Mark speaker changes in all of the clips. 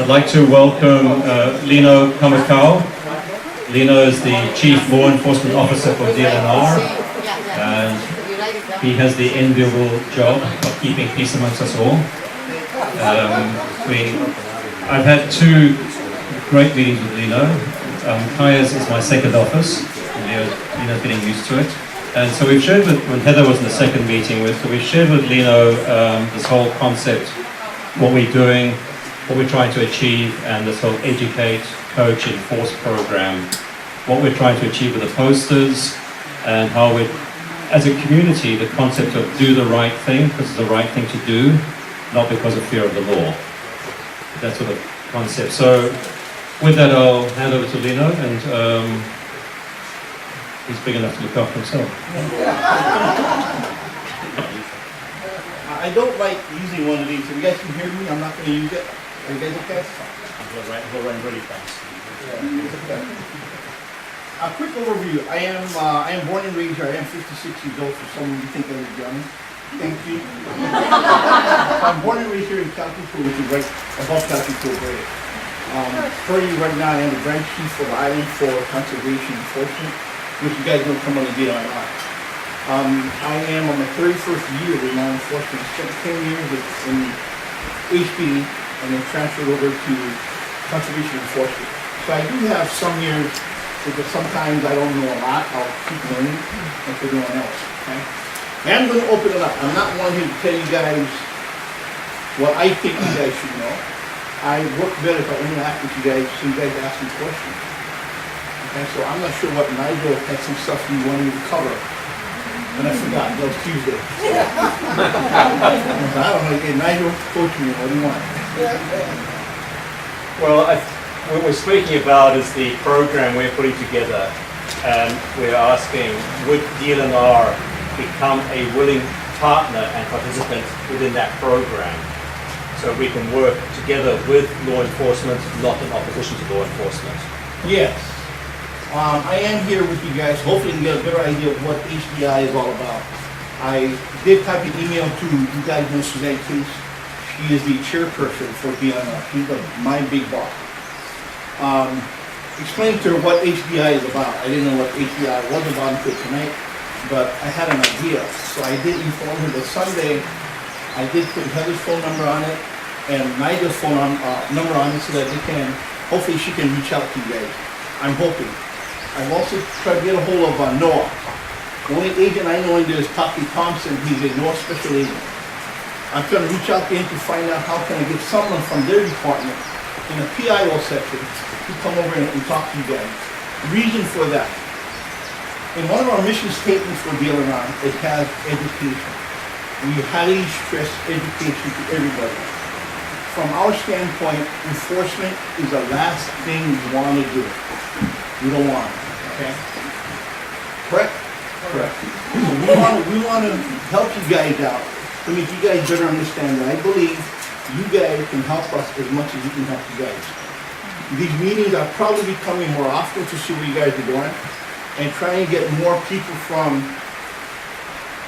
Speaker 1: like to welcome Lino Kamakau. Lino is the Chief Law Enforcement Officer for DLNR, and he has the enviable job of keeping peace amongst us all. I've had two great meetings with Lino. Kaya's is my second office, and Lino's getting used to it. And so we've shared when Heather was in the second meeting, we've shared with Lino this whole concept, what we're doing, what we're trying to achieve, and this whole educate, coach, enforce program, what we're trying to achieve with the posters, and how we, as a community, the concept of do the right thing because it's the right thing to do, not because of fear of the law. That's sort of concept. So with that, I'll hand over to Lino, and he's big enough to look after himself.
Speaker 2: I don't like using one of these. If you guys can hear me, I'm not going to use it. Are you guys okay?
Speaker 3: He'll run really fast.
Speaker 2: A quick overview. I am born and raised here. I am 56 years old. For someone you think I was young. Thank you. I'm born and raised here in Kalkipo, which is right above Kalkipo Bay. Currently, right now, I am the branch chief for the island for conservation enforcement, which you guys know come on the DLNR. I am on my 31st year in law enforcement. I spent 10 years in HDI and then transferred over to conservation enforcement. So I do have some years, because sometimes I don't know a lot. I'll keep learning like everyone else. Okay? And I'm going to open it up. I'm not one here to tell you guys what I think you guys should know. I work better if I interact with you guys so you guys ask me questions. Okay, so I'm not sure what Nigel had some stuff he wanted me to cover. And I forgot, that was Tuesday. I don't know, again, Nigel, coach me, what do you want?
Speaker 3: Well, what we're speaking about is the program we're putting together, and we're asking, would DLNR become a willing partner and participant within that program, so we can work together with law enforcement, not in opposition to law enforcement?
Speaker 2: Yes. I am here with you guys. Hopefully you can get a better idea of what HDI is all about. I did type an email to you guys know Suzanne Case. She is the chairperson for DLNR. She's my big boss. Explain to her what HDI is about. I didn't know what HDI was about until tonight, but I had an idea. So I did inform her that Sunday I did put Heather's phone number on it and Nigel's phone number on it so that hopefully she can reach out to you guys. I'm hoping. I've also tried to get a hold of Noah. The only agent I know in there is Poppy Thompson. He's a Noah special agent. I'm trying to reach out to him to find out how can I get someone from their department in the PIO section to come over and talk to you guys. Reason for that. In one of our mission statements for DLNR, it has education. We highly stress education to everybody. From our standpoint, enforcement is the last thing we want to do. We don't want it, okay? Correct? Correct. So we want to help you guys out to make you guys better understand that I believe you guys can help us as much as we can help you guys. These meetings are probably becoming more often to see what you guys are doing and try and get more people from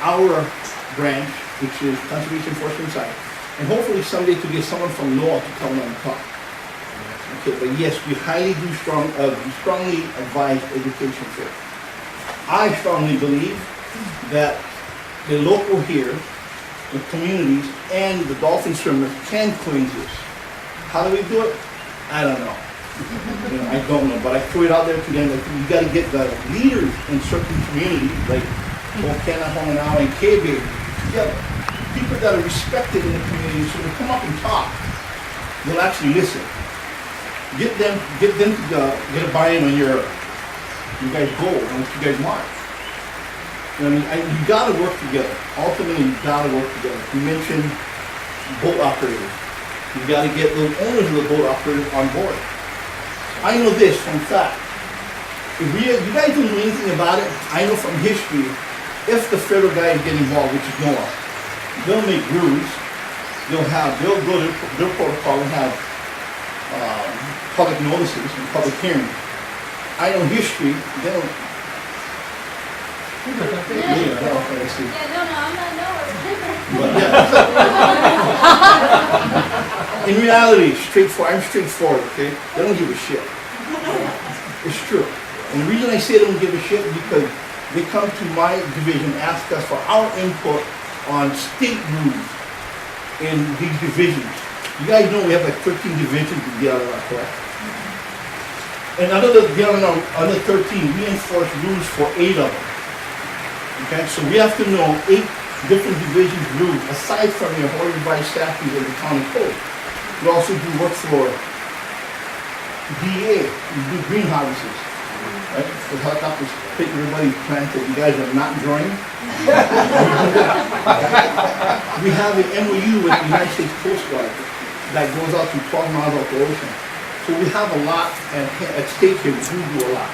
Speaker 2: our branch, which is Conservation Enforcement side, and hopefully someday to get someone from law to come on and talk. Okay, but yes, we highly do strongly advise education for it. I strongly believe that the local here, the communities, and the dolphin swimmers can coexist. How do we do it? I don't know. I don't know, but I threw it out there to them that you got to get the leaders in certain communities, like Okena, Honganao, and Kebe, together. People that are respected in the community, so they come up and talk. They'll actually listen. Get them to get a buy-in on you guys' goal and what you guys want. You know what I mean? You got to work together. Ultimately, you got to work together. You mentioned boat operators. You got to get the owners of the boat operators on board. I know this from fact. If you guys don't know anything about it, I know from history, if the federal guys get involved, which is NOAA, they'll make rules. They'll go to their protocol and have public notices and public hearings. I know history, they don't.
Speaker 4: I'm not
Speaker 2: But yeah. In reality, I'm straightforward, okay? They don't give a shit. It's true. And the reason I say they don't give a shit is because they come to my division, ask us for our input on state rules in these divisions. You guys know we have like 13 divisions in DLNR, correct? And under the DLNR, under 13, we enforce rules for 8 of them. Okay, so we have to know 8 different divisions rules aside from your Hawai'i Dolphin statutes and the county code. We also do work for DEA, we do green harvests, right? So helicopters pick everybody's plants that you guys are not enjoying. We have an MOU with the United States Coast Guard that goes out to 12 miles off the ocean. So we have a lot at stake here, we do a lot.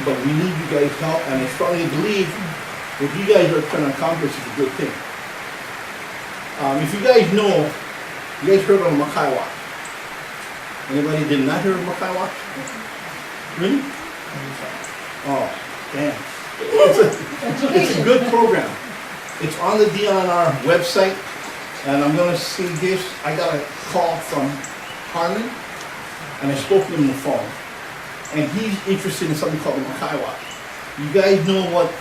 Speaker 2: But we need you guys' help, and I strongly believe what you guys are trying to accomplish is a good thing. If you guys know, you guys heard of Makai Watch. Anybody did not hear of Makai Watch? Really? Oh, damn. It's a good program. It's on the DLNR website, and I'm going to see this. I got a call from Harlan, and I spoke to him on the phone. And he's interested in something called the Makai Watch. You guys know what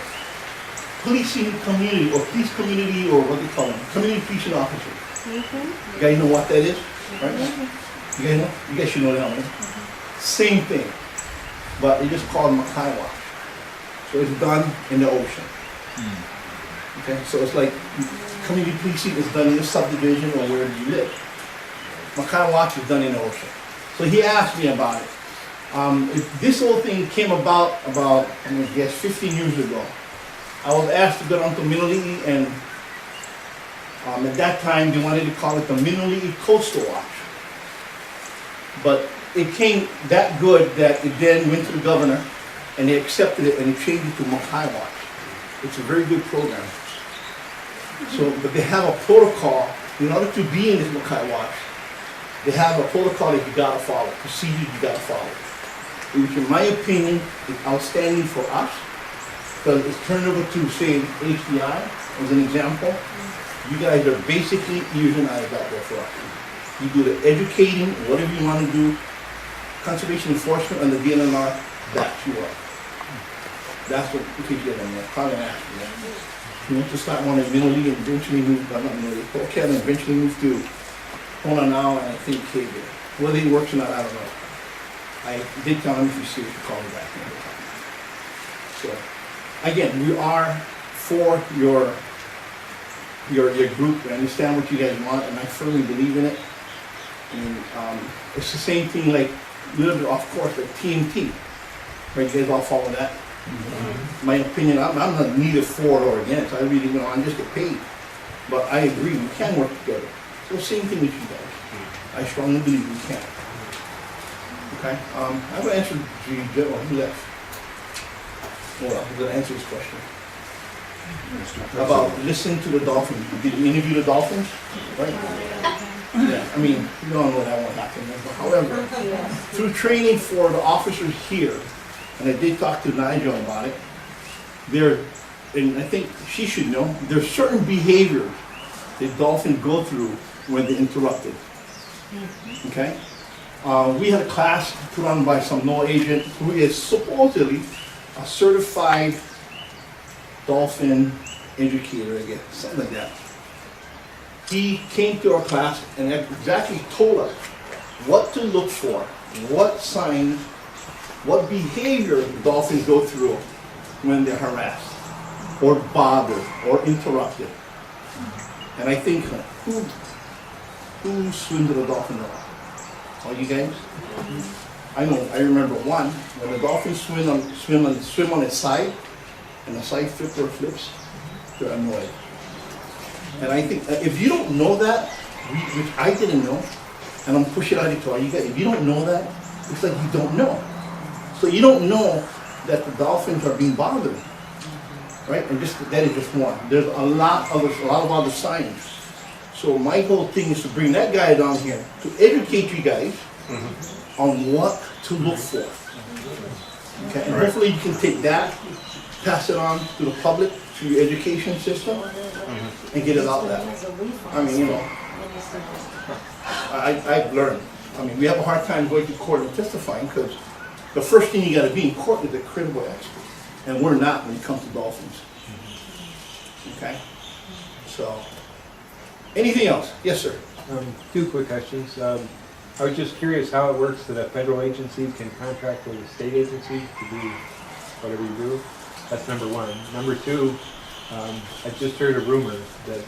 Speaker 2: policing community, or police community, or what they call them, community policing officers. You guys know what that is, right? You guys know? You guys should know that, right? Same thing, but they just call it Makai Watch. So it's done in the ocean. Okay, so it's like community policing is done in the subdivision or wherever you live. Makai Watch is done in the ocean. So he asked me about it. This whole thing came about, I'm going to guess, 15 years ago. I was asked to go down to Minoli'i, and at that time they wanted to call it the Minoli'i Coastal Watch. But it came that good that it then went to the governor, and they accepted it and they changed it to Makai Watch. It's a very good program. So, but they have a protocol. In order to be in this Makai Watch, they have a protocol that you gotta follow, procedures you gotta follow. Which in my opinion is outstanding for us, because it's turned over to, say, HDI as an example. You guys are basically using eyes out there for us. You do the educating, whatever you want to do, conservation enforcement and the DLNR, that's you up. That's what we could get on there, probably ask you. You want to start one at Minoli'i and eventually move, not Minoli'i, okay, and eventually move to Honanao and I think Cape. Whether he works or not, I don't know. I did tell him if you see it, you call me back. So, again, we are for your group. I understand what you guys want, and I firmly believe in it. And it's the same thing, like a little bit, of course, like TNT. Right? You guys all follow that? Mm-hmm. My opinion, I'm not neither for or against. I really, I'm just get paid. But I agree, we can work together. So same thing with you guys. I strongly believe we can. Okay, I'm going to answer he left. Well, I'm going to answer this question. About listening to the dolphins. Did you interview the dolphins? Right? Yeah, I mean, you all know that won't happen. However, through training for the officers here, and I did talk to Nigel about it, and I think she should know, there's certain behaviors that dolphins go through when they're interrupted. Okay? We had a class put on by some NOAA agent who is supposedly a certified dolphin educator, I guess, something like that. He came to our class and exactly told us what to look for, what signs, what behavior dolphins go through when they're harassed, or bothered, or interrupted. And I think, who swims with a dolphin now? All you guys? I know, I remember one, when the dolphins swim on its side, and the side flip or flips, they're annoyed. And I think, if you don't know that, which I didn't know, and I'm pushing out to all you guys, if you don't know that, it's like you don't know. So you don't know that the dolphins are being bothered, right? And that is just one. There's a lot of other signs. So my whole thing is to bring that guy down here to educate you guys on what to look for. Okay, and hopefully you can take that, pass it on to the public, to your education system, and get it out there. I mean, I've learned. I mean, we have a hard time going to court and testifying because the first thing you gotta be in court is a credible expert. And we're not when it comes to dolphins. Okay? So, anything else? Yes, sir.
Speaker 4: Two quick questions. I was just curious how it works that a federal agency can contract with a state agency to do whatever you do. That's number one. Number two, I just heard a rumor that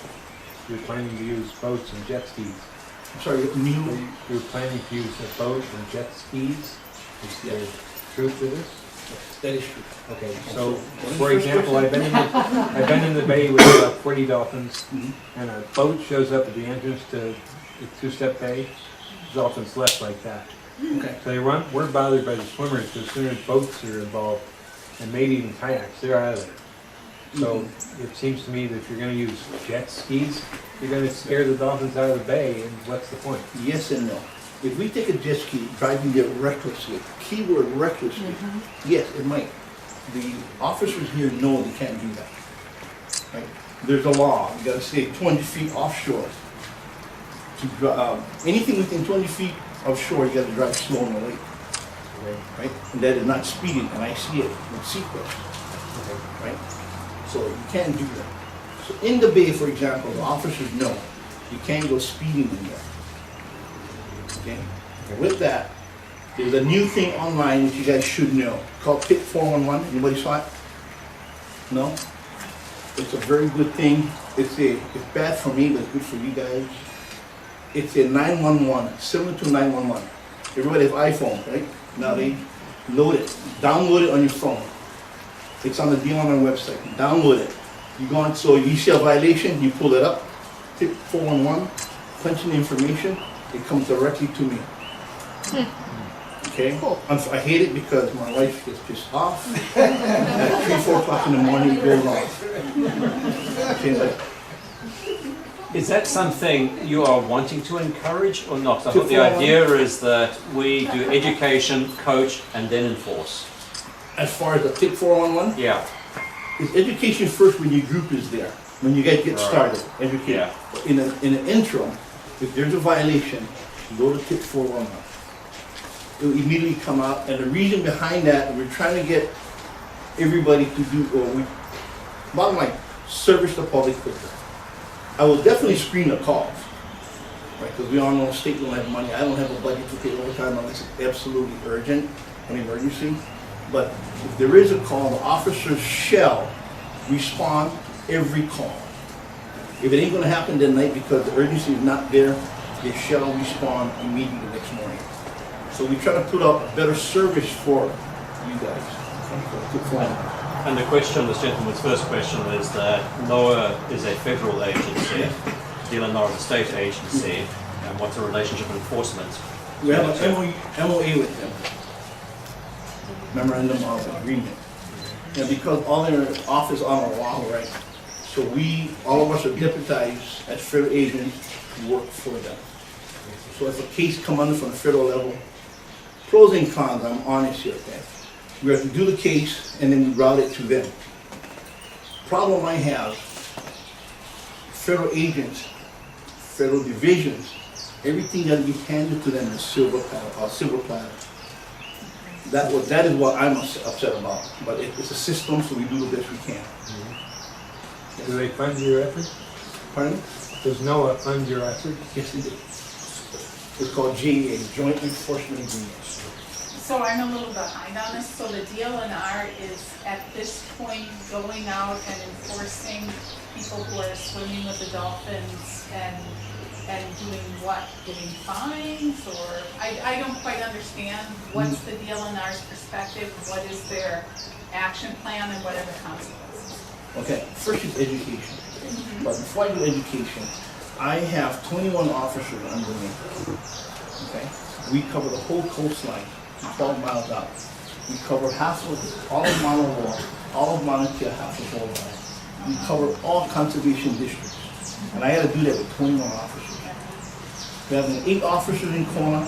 Speaker 4: you're planning to use boats and jet skis.
Speaker 2: I'm sorry,
Speaker 4: You're planning to use a boat and jet skis? Is there truth to this?
Speaker 2: that is true.
Speaker 4: Okay, so for example, I've been in the bay with 40 dolphins, and a boat shows up at the entrance to the two-step bay. Dolphins left like that.
Speaker 2: Okay.
Speaker 4: So they weren't bothered by the swimmers, because as soon as boats are involved, and maybe even kayaks, they're out of there. So it seems to me that if you're going to use jet skis, you're going to scare the dolphins out of the bay, and what's the point?
Speaker 2: Yes and no. If we take a jet ski driving there recklessly, keyword recklessly, yes, it might. The officers here know they can't do that. Right? There's a law. You got to stay 20 feet offshore. Anything within 20 feet offshore, you got to drive slow in the lake.
Speaker 4: Okay.
Speaker 2: Right? And that is not speeding, and I see it with seatbelts. Right? So you can't do that. So in the bay, for example, the officers know you can't go speeding in there. Okay? With that, there's a new thing online which you guys should know called PIT 411. Anybody saw it? No? It's a very good thing. It's bad for me, but it's good for you guys. It's a 911, 72911. Everybody has iPhone, right? Now they load it, download it on your phone. It's on the DLNR website. Download it. You go on, so you see a violation, you pull it up, PIT 411, punch in the information, it comes directly to me. Okay?
Speaker 5: Cool.
Speaker 2: I hate it because my wife gets pissed off. At 3, 4 o'clock in the morning, it goes off. Okay, like,
Speaker 3: Is that something you are wanting to encourage or not? I
Speaker 2: To
Speaker 3: thought the
Speaker 2: follow-
Speaker 3: idea is that we do education, coach, and then enforce.
Speaker 2: as far as the PIT 411,
Speaker 3: Yeah.
Speaker 2: it's education first when your group is there. When you guys get
Speaker 3: Right.
Speaker 2: started, educate.
Speaker 3: Yeah.
Speaker 2: But in an interim, if there's a violation, you go to PIT 411. It will immediately come out, and the reason behind that, we're trying to get everybody to do, bottom line, service the public quicker. I will definitely screen the calls, right? Because we all know state don't have money. I don't have a budget to pay overtime unless it's absolutely urgent, an emergency. But if there is a call, the officers shall respond every call. If it ain't gonna happen that night because the urgency is not there, they shall respond immediately the next morning. So we try to put up a better service for you guys. Good point.
Speaker 3: And the question, this gentleman's first question is that NOAA is a federal agency, DLNR is a state agency, and what's the relationship enforcement?
Speaker 2: We have an MOA with them. Memorandum of Agreement. And because all their office on Oahu, right? So all of us are deputized as federal agents to work for them. So if a case come under from the federal level, pros and cons, I'm honest here, okay? We have to do the case and then we route it to them. Problem I have, federal agents, federal divisions, everything that we handed to them is silver platter. That is what I'm upset about. But it's a system, so we do the best we can.
Speaker 4: Do they fund your effort?
Speaker 2: Pardon?
Speaker 4: Does NOAA fund your effort?
Speaker 2: Yes, they do. It's called JA, Joint Enforcement Agreement.
Speaker 5: So I'm a little behind on this. So the DLNR is at this point going out and enforcing people who are swimming with the dolphins and doing what? Giving fines, or I don't quite understand what's the DLNR's perspective, what is their action plan, and what are the consequences?
Speaker 2: Okay, first is education. But before I do education, I have 21 officers under me. Okay? We cover the whole coastline, 12 miles out. We cover all of Mauna Loa, all of Mauna Kea, half of Hawaii. We cover all conservation districts. And I had to do that with 21 officers. We have 8 officers in Kona,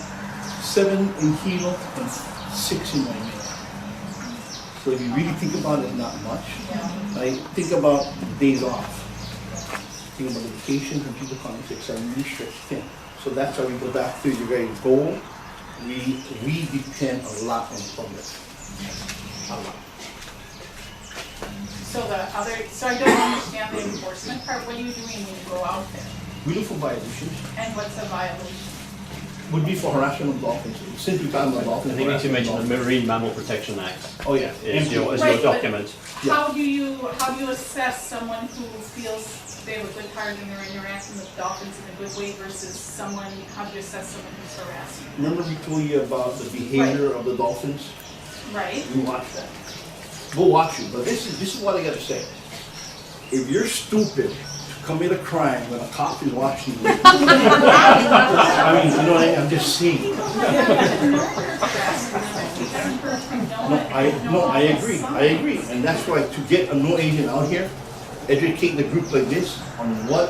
Speaker 2: 7 in Hilo, and 6 in Waimea. So if you really think about it, not much. I think about days off. Think about vacations and people come and say, it's a really strict thing. So that's how we go back to your guys' goal. We depend a lot on the public. A lot.
Speaker 5: So I don't understand the enforcement part. What are you doing when you go out there?
Speaker 2: We look for violations.
Speaker 5: And what's a violation?
Speaker 2: Would be for harassment of dolphins. Since we found the dolphins.
Speaker 3: I think you need to mention the
Speaker 2: harassment of
Speaker 3: Marine Mammal Protection Act
Speaker 2: dolphins. Oh, yeah.
Speaker 3: is your
Speaker 5: Right, but-
Speaker 3: document.
Speaker 2: Yeah.
Speaker 5: How do you assess someone who feels they have a good heart and they're interacting with dolphins in a good way versus someone, how do you assess someone who's harassing?
Speaker 2: Remember we told you about the behavior of the dolphins?
Speaker 5: Right?
Speaker 2: We watch that. We'll watch you, but this is what I gotta say. If you're stupid to commit a crime when a cop is watching you, I mean, you know what I'm just saying. No, I agree, and that's why to get a no agent out here, educate the group like this on what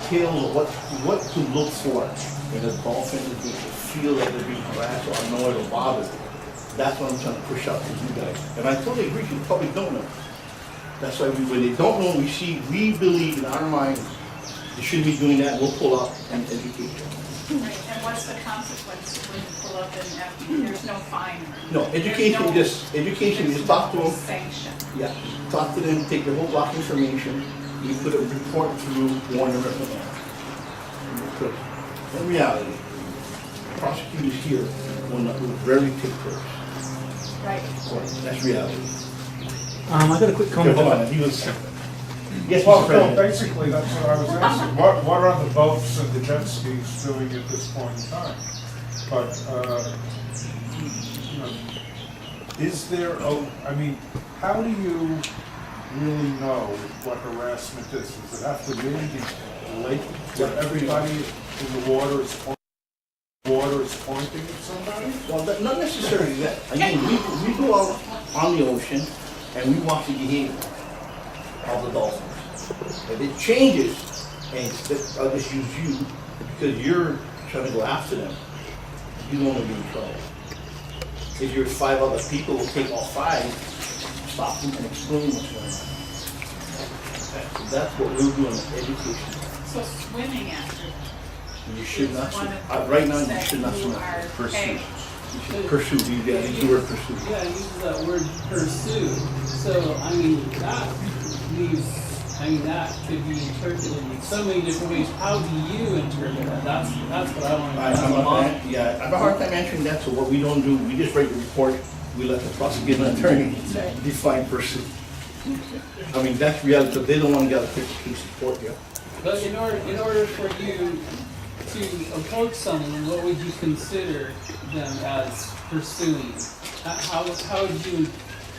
Speaker 2: kills, what to look for when a dolphin is going to feel like they're being harassed or annoyed or bothered. That's what I'm trying to push out to you guys. And I totally agree, you probably don't know. That's why when they don't know, we believe in our mind, they shouldn't be doing that, we'll pull up and educate them.
Speaker 5: Right, and what's the consequence when you pull up and there's no fine?
Speaker 2: No, education, just talk to them.
Speaker 5: Sanction.
Speaker 2: Yeah, talk to them, take the whole block information, you put a report through, warn them, reprimand. Because in reality, prosecutors here will rarely take first.
Speaker 5: Right.
Speaker 2: That's reality.
Speaker 6: I got a quick comment.
Speaker 2: Hold on, he was. Yes,
Speaker 7: Well,
Speaker 2: Mr.
Speaker 7: no,
Speaker 2: President.
Speaker 7: basically, that's what I was asking. What are the boats and the jet skis doing at this point in time? But, you know, is there, I mean, how do you really know what harassment is? Does it have to really be blatant where everybody in the water is pointing at somebody?
Speaker 2: Well, not necessarily that. Again, we go out on the ocean and we watch the behavior of the dolphins. If it changes, and I'll just use you, because you're trying to go after them, you don't want to be in trouble. If you're 5 other people, will take all 5, stop them and explain what's going on. So that's what we're doing, education.
Speaker 5: So swimming after them.
Speaker 2: You should not,
Speaker 5: One of
Speaker 2: right now, you
Speaker 5: that
Speaker 2: should not
Speaker 5: you
Speaker 2: swim.
Speaker 5: are
Speaker 2: Pursue.
Speaker 5: paying.
Speaker 2: You should pursue, you gotta use the word pursue.
Speaker 8: Yeah, it uses that word pursue. So, I mean, that leaves, that could be interpreted in so many different ways. How do you interpret that? That's what I want to know.
Speaker 2: I have a hard time answering that, so what we don't do, we just write the report, we let the prosecuting attorney define pursue. I mean, that's reality, but they don't want to get a 50-case report here.
Speaker 8: But in order for you to approach someone, what would you consider them as pursuing? How would you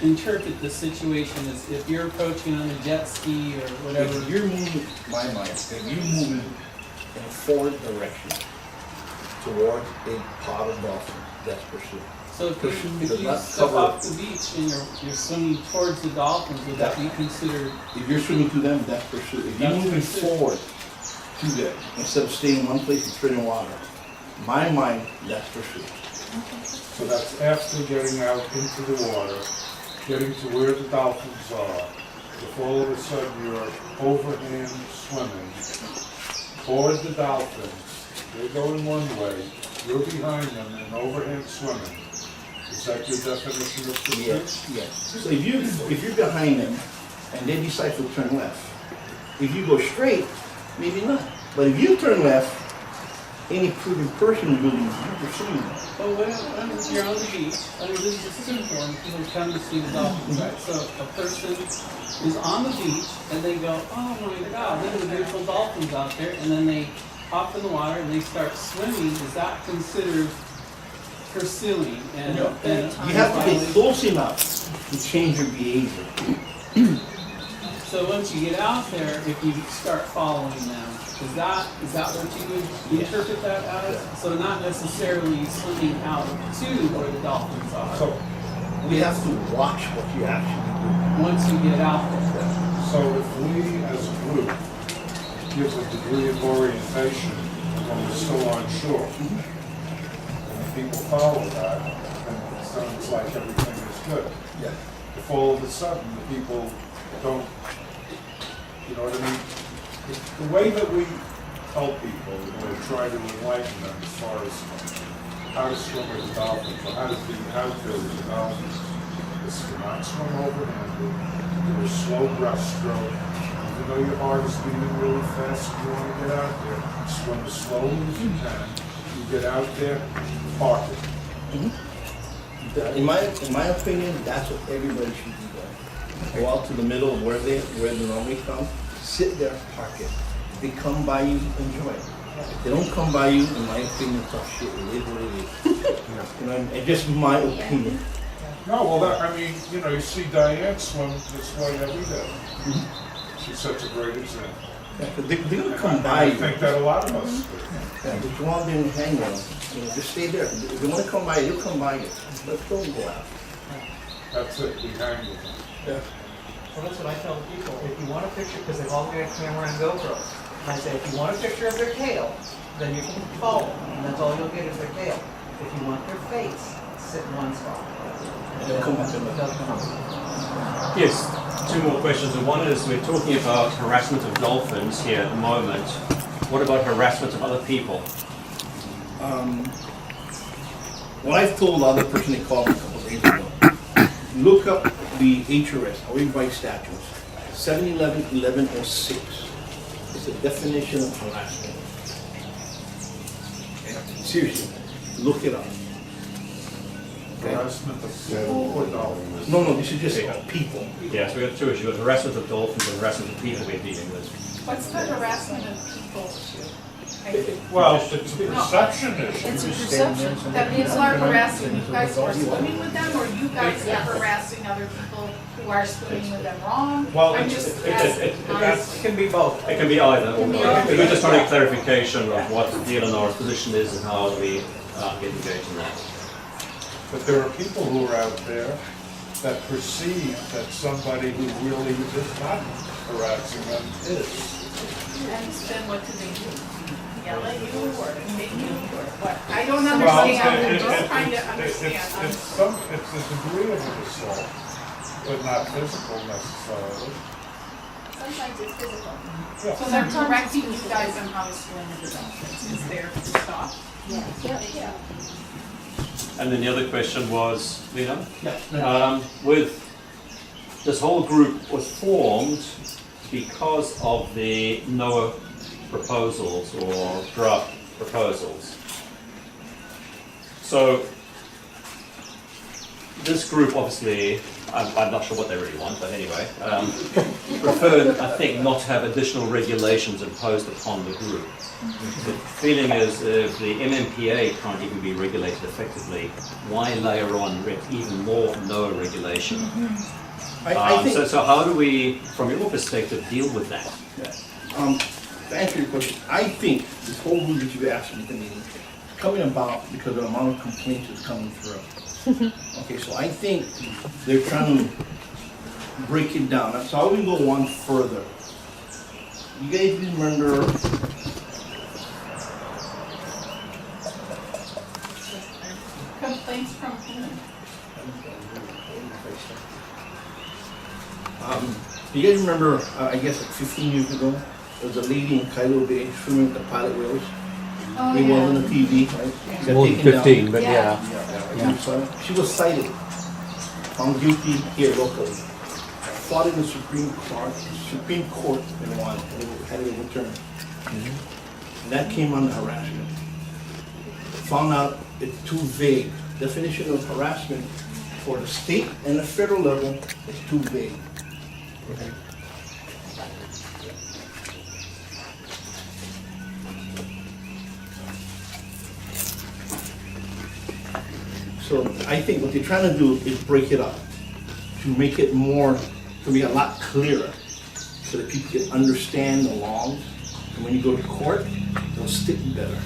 Speaker 8: interpret the situation as if you're approaching on a jet ski or whatever?
Speaker 2: If you're moving, my mind, if you're moving in a forward direction towards a pod of dolphin, that's pursuit.
Speaker 8: So if
Speaker 2: Pursue
Speaker 8: you
Speaker 2: does not
Speaker 8: step
Speaker 2: cover-
Speaker 8: off the beach and you're swimming towards the dolphins, would that be considered?
Speaker 2: If you're swimming to them, that's pursuit. If you're
Speaker 8: That's
Speaker 2: moving
Speaker 8: pursuit.
Speaker 2: forward to them, instead of staying in one place and treading water, my mind, that's pursuit.
Speaker 7: So that's after getting out into the water, getting to where the dolphins are. If all of a sudden you're overhand swimming toward the dolphins, they're going one way, you're behind them and overhand swimming. Is that your definition of pursuit?
Speaker 2: Yes. So if you're behind them and they decide to turn left, if you go straight, maybe not. But if you turn left, any prudent person will believe you're pursuing them.
Speaker 8: Well, when you're on the beach, I mean, this is important, people come to see the dolphins, right? So a person is on the beach and they go, oh my God, look at the beautiful dolphins out there, and then they hop in the water and they start swimming. Is that considered pursuing? And
Speaker 2: You have to get close enough to change your behavior.
Speaker 8: So once you get out there, if you start following them, is that what you would interpret that as? So not necessarily swimming out to where the dolphins are.
Speaker 7: So,
Speaker 2: We have to watch what you actually do.
Speaker 8: Once you get out there.
Speaker 7: so if we as a group give a degree of orientation when we're still on shore, and people follow that, then it sounds like everything is good.
Speaker 2: Yeah.
Speaker 7: If all of a sudden the people don't, you know what I mean? The way that we help people or try to enlighten them as far as how to swim with the dolphins, or how to feel with the dolphins. Is to not swim overhanded, do a slow breaststroke. Even though your heart is beating really fast, you want to get out there, swim as slowly as you can. You get out there, park it.
Speaker 2: In my opinion, that's what everybody should do. Go out to the middle of where they normally come, sit there, park it. If they come by you, enjoy it. If they don't come by you, in my opinion, tough shit. It is what it is. You know, it's just my opinion.
Speaker 7: No, well, I mean, you see Diane swim this way every day. She's such a great example.
Speaker 2: Yeah, 'cause they're gonna come
Speaker 7: And
Speaker 2: by
Speaker 7: I
Speaker 2: you.
Speaker 7: think that a lot of us do.
Speaker 2: Yeah, but you want them to hang on. Just stay there. If they wanna come by you, they'll come by you. Let's go out.
Speaker 7: That's it, we hang with them.
Speaker 2: Yeah.
Speaker 6: Well, that's what I tell people. If you want a picture, because they've all got a camera and GoPro, I say, if you want a picture of their tail, then you can follow them, and that's all you'll get is their tail. If you want their face, sit in one spot.
Speaker 2: They'll come up in
Speaker 6: They'll come up.
Speaker 3: Yes, two more questions. And one is, we're talking about harassment of dolphins here at the moment. What about harassment of other people?
Speaker 2: What I've told the other person they called me a couple of days ago, look up the HRS, Hawai'i Dolphin statutes, 711-1106. It's a definition of harassment. Okay? Seriously, look it up. Okay?
Speaker 7: Harassment of people or dolphins.
Speaker 2: No, this is just people.
Speaker 3: Yeah, so we have two issues. We have harassment of dolphins and harassment of people we're dealing with.
Speaker 5: What's the harassment of people issue?
Speaker 7: Well, it's a perception issue.
Speaker 5: It's a perception that people are harassing you guys who are swimming with them, or you guys are harassing other people who are swimming with them wrong?
Speaker 7: Well,
Speaker 5: I'm just asking.
Speaker 6: It can be both.
Speaker 3: It can be either.
Speaker 5: Can be
Speaker 3: Or
Speaker 5: either.
Speaker 3: we're just trying to clarification of what the DLNR's position is and how we get engaged in that.
Speaker 7: But there are people who are out there that perceive that somebody who really is not harassing them is.
Speaker 5: And then what do they do? Yell at you or hit you or what? I don't
Speaker 7: Well,
Speaker 5: understand. I'm just trying to understand.
Speaker 7: it's a degree of an assault, but not physical necessarily.
Speaker 9: Sometimes it's physical.
Speaker 5: So they're directing you guys on how to swim with the dolphins. Is there to stop?
Speaker 9: Yeah.
Speaker 3: And then the other question was, Lino?
Speaker 2: Yeah.
Speaker 3: With this whole group was formed because of the NOAA proposals or draft proposals. So this group obviously, I'm not sure what they really want, but anyway, preferred, I think, not to have additional regulations imposed upon the group. The feeling is if the MMPA can't even be regulated effectively, why layer on even more NOAA regulation?
Speaker 2: I think,
Speaker 3: So how do we, from your perspective, deal with that?
Speaker 2: to answer your question, I think this whole rule that you've asked me is coming about because of the amount of complaints that's coming through. Okay, so I think they're trying to break it down. So I will go one further. You guys remember
Speaker 5: Complaints from whom?
Speaker 2: you guys remember, I guess like 15 years ago, there was a lady in Kailo Bay swimming with the pilot whales.
Speaker 5: Oh,
Speaker 2: It
Speaker 5: yeah.
Speaker 2: was on the TV, right? She got
Speaker 6: More than
Speaker 2: taken down.
Speaker 6: 15, but
Speaker 5: Yeah.
Speaker 6: yeah.
Speaker 2: She was cited, found guilty here locally. Fought in the Supreme Court and won, and it had it overturned. And that came under harassment. Found out it's too vague. Definition of harassment for the state and the federal level is too vague. So I think what they're trying to do is break it up, to make it more, to be a lot clearer, so that people can understand the laws. And when you go to court, they'll stick better.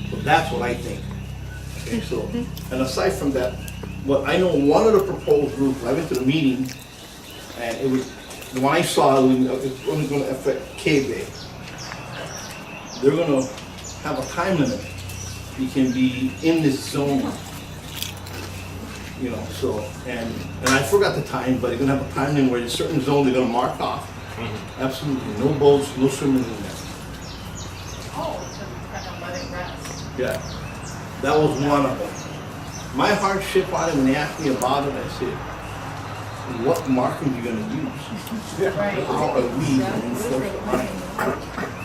Speaker 2: So that's what I think. Okay, so, and aside from that, what I know, one of the proposed rules, I went to the meeting, and it was, the one I saw, it's only gonna affect K-Bay. They're gonna have a time limit. You can be in this zone. You know, so, and I forgot the time, but they're gonna have a time limit where in a certain zone they're gonna mark off. Absolutely, no boats, no swimmers in there.
Speaker 5: Oh,
Speaker 2: Yeah, that was one of them. My hardship on it, when they asked me about it, I said, what markings you gonna use? How are we gonna enforce the marking?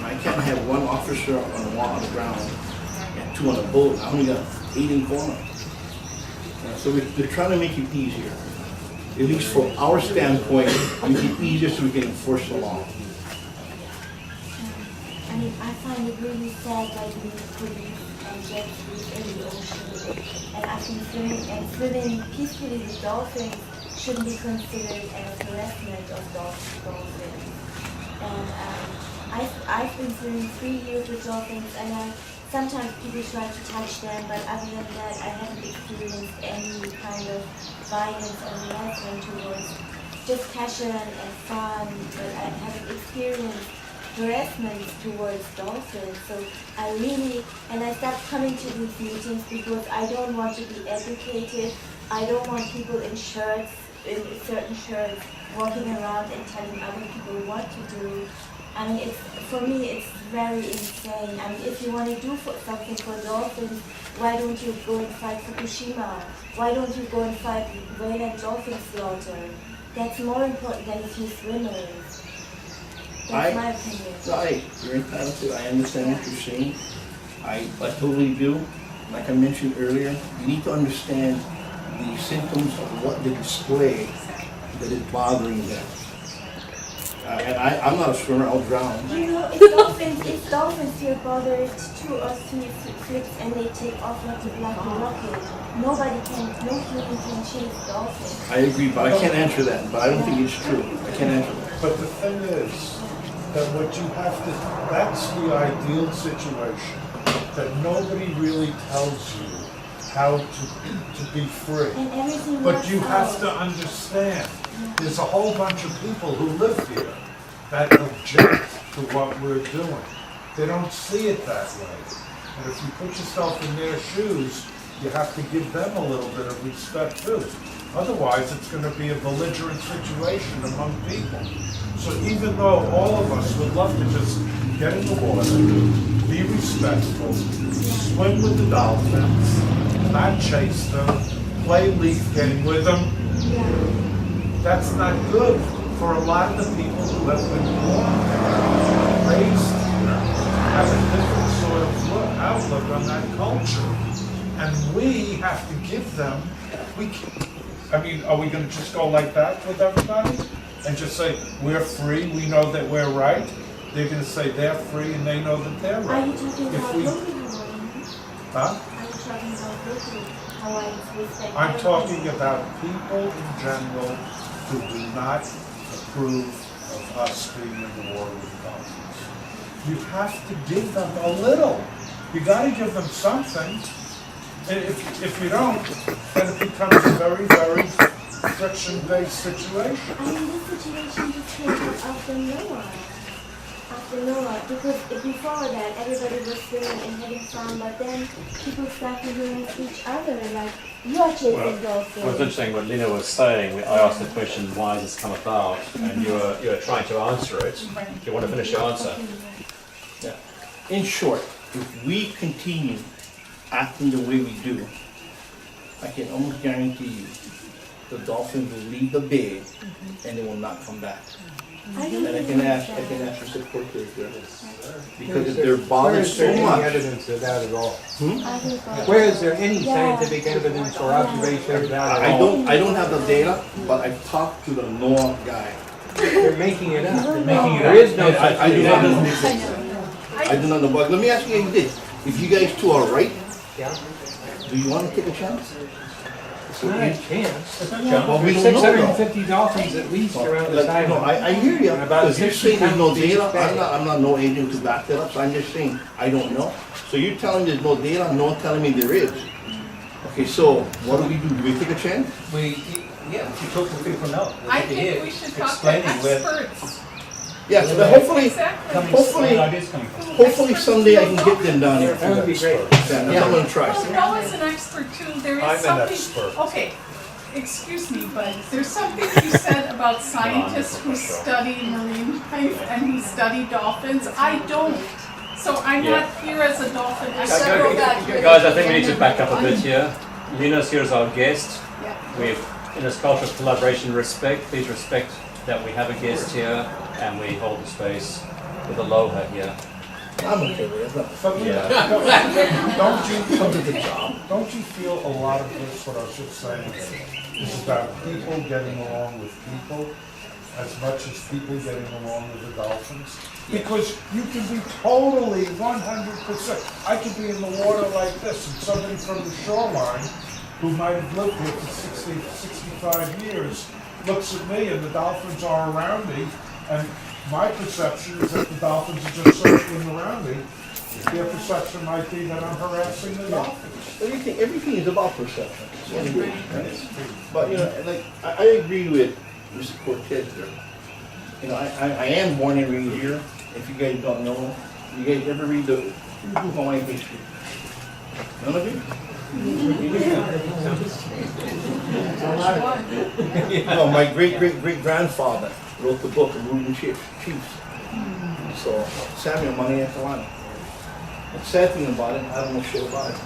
Speaker 2: I can't have one officer on the wall on the ground and two on the boat. I only got 8 in corner. So they're trying to make it easier. At least from our standpoint, make it easier so we can enforce the law.
Speaker 10: I mean, I find it really sad that we police and jet skis in the ocean. And I think swimming peacefully with dolphins shouldn't be considered as harassment of dolphins. And I've been swimming 3 years with dolphins, and sometimes people try to touch them, but other than that, I haven't experienced any kind of violence or harassment towards just passion and fun, but I haven't experienced harassment towards dolphins. So I stopped coming to these meetings because I don't want to be educated. I don't want people in certain shirts, walking around and telling other people what to do. I mean, for me, it's very insane. I mean, if you want to do something for dolphins, why don't you go and fight Fukushima? Why don't you go and fight whale and dolphin slaughter? That's more important than a few swimmers. That's my opinion.
Speaker 2: You're entitled to, I understand what you're saying. I totally do. Like I mentioned earlier, you need to understand the symptoms of what they display that is bothering them. And I'm not a swimmer, I'll drown.
Speaker 10: You know, if dolphins feel bothered 2 or 3 flips and they take off like a rocket, no human can chase dolphins.
Speaker 2: I agree, but I can't answer that. But I don't think it's true. I can't answer that.
Speaker 7: But the thing is, that what you have to, that's the ideal situation, that nobody really tells you how to be free.
Speaker 10: And everything
Speaker 7: But you
Speaker 10: works
Speaker 7: have
Speaker 10: out.
Speaker 7: to understand, there's a whole bunch of people who live here that object to what we're doing. They don't see it that way. And if you put yourself in their shoes, you have to give them a little bit of respect too. Otherwise, it's going to be a belligerent situation among people. So even though all of us would love to just get in the water, be respectful, swim with the dolphins, not chase them, play leaf game with them, that's not good for a lot of the people who have been born there, raised here, have a different sort of outlook on that culture. And we have to give them, I mean, are we going to just go like that with everybody? And just say, we're free, we know that we're right? They're going to say they're free and they know that they're right.
Speaker 10: Are you talking about local Hawaiians?
Speaker 7: Huh?
Speaker 10: Are you talking about local Hawaiians respect?
Speaker 7: I'm talking about people in general who do not approve of us being in the water with dolphins. You have to give them a little. You got to give them something. And if you don't, then it becomes a very, very friction-based situation.
Speaker 10: I mean, this situation just came out after Noah. Because before that, everybody was swimming and having fun, but then people started doing each other, like, you're chasing dolphins.
Speaker 3: Well, it's interesting what Lino was saying. I asked the question, why has this come about? And you were trying to answer it. Do you want to finish your answer?
Speaker 2: Yeah. In short, if we continue acting the way we do, I can almost guarantee you the dolphins will leave the bay and they will not come back. And I can ask for support there, because if they're bothered so
Speaker 4: Where is there any
Speaker 2: much.
Speaker 4: evidence of that at all?
Speaker 2: Hmm?
Speaker 4: Where is there any scientific evidence or observation of that at all?
Speaker 2: I don't have the data, but I've talked to the NOAA guy.
Speaker 4: They're making it up.
Speaker 2: There is no such
Speaker 4: I do
Speaker 2: thing.
Speaker 4: not
Speaker 2: I do not know, but let me ask you this, if you guys two are right,
Speaker 4: Yeah.
Speaker 2: do you want to take a chance?
Speaker 4: It's not a chance.
Speaker 2: Well, we
Speaker 4: There's
Speaker 2: don't know though.
Speaker 4: 650 dolphins at least around this
Speaker 2: Like, no,
Speaker 4: island.
Speaker 2: I hear you,
Speaker 4: And about
Speaker 2: because you're
Speaker 4: 60
Speaker 2: saying there's no
Speaker 4: comes to each
Speaker 2: data,
Speaker 4: bay.
Speaker 2: I'm not no agent to back that up, so I'm just saying, I don't know. So you're telling me there's no data, no one telling me there is. Okay, so what do? Do we take a chance?
Speaker 6: We talk to people now.
Speaker 5: I think we should talk to experts.
Speaker 2: Yeah, so hopefully,
Speaker 5: Exactly.
Speaker 2: hopefully someday I can get them down here.
Speaker 4: That would be great.
Speaker 2: That's what I'm gonna try.
Speaker 5: Well, Noah's an expert too. There is
Speaker 7: I'm an
Speaker 5: something.
Speaker 7: expert.
Speaker 5: Okay, excuse me, but there's something you said about scientists who study marine life and who study dolphins. I don't So I'm not here as a dolphin. I
Speaker 3: Guys, I think we need to back up a bit here. Lino's here as our guest. We've, in this culture of collaboration and respect, please respect that we have a guest here and we hold the space with aloha here.
Speaker 2: I'm okay with it.
Speaker 7: But
Speaker 3: Yeah.
Speaker 7: don't you come to the job? Don't you feel a lot of this, what I was just saying, is about people getting along with people as much as people getting along with the dolphins? Because you can be totally 100%. I could be in the water like this, and somebody from the shoreline who might have lived here for 60, 65 years looks at me, and the dolphins are around me, and my perception is that the dolphins are just circling around me. Their perception might be that I'm harassing the dolphins.
Speaker 2: Everything is about perception. But you know, like I agree with Mr. Cortez here. You know, I am born and raised here. If you guys don't know, you guys ever read the Hawai'i history? None of you? No, my great-great-great-grandfather wrote the book of Ruling Chiefs. So, Samuel Mahi Kalani. The sad thing about it, I don't know shit about it.